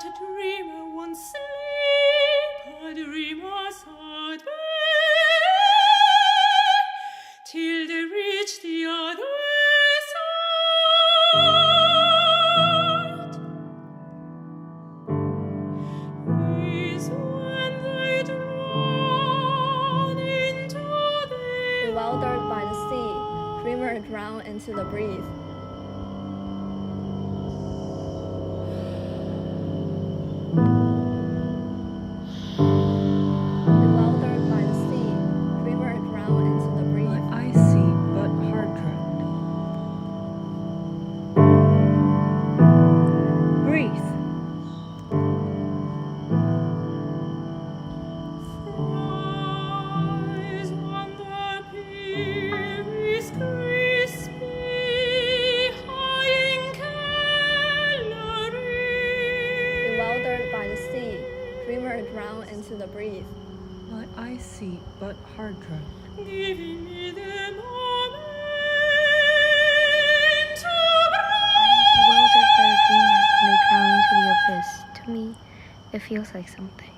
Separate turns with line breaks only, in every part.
a dreamer won't sleep, a dreamer sad till they reach the other side. Is when they drown into the
Bewildered by the sea, dreamer drown into the breeze. Bewildered by the sea, dreamer drown into the breeze.
I see but heart drowned. Breathe.
Fries on the pier is crispy, high in calories.
Bewildered by the sea, dreamer drown into the breeze.
My eyes see but heart drowned.
Giving me the moment to
Bewildered by the dreamer when they drown into the abyss. To me, it feels like something.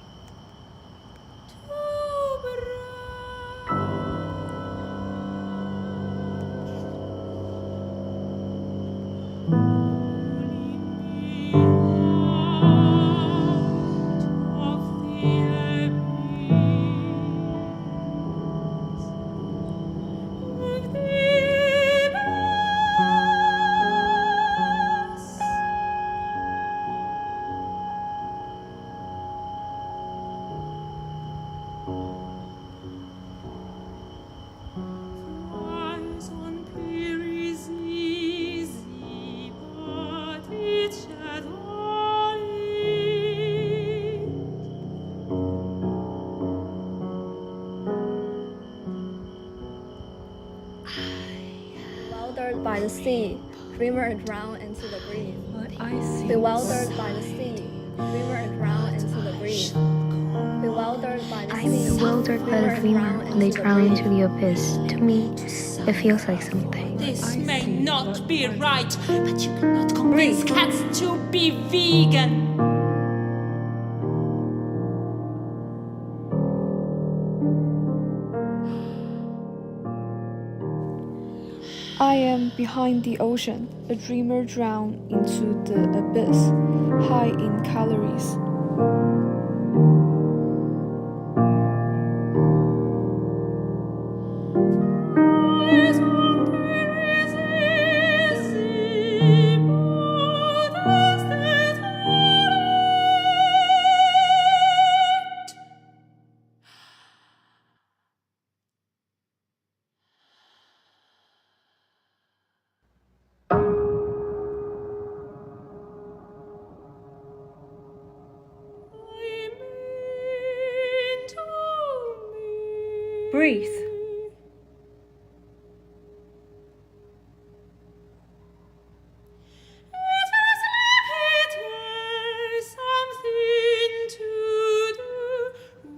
Fries on pier is easy, but it's
Bewildered by the sea, dreamer drown into the breeze.
My eyes see
Bewildered by the sea, dreamer drown into the breeze. Bewildered by the
I'm
sea,
bewildered by the dreamer when they drown
breeze.
into the abyss. To me, it feels like something.
This may not be right, but you cannot convince cats to be vegan.
I am behind the ocean, a dreamer drowned into the abyss, high in calories.
Fries on pier is easy, but it's the toilet.
breathe.
Something to do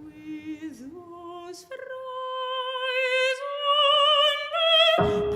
with those fries on the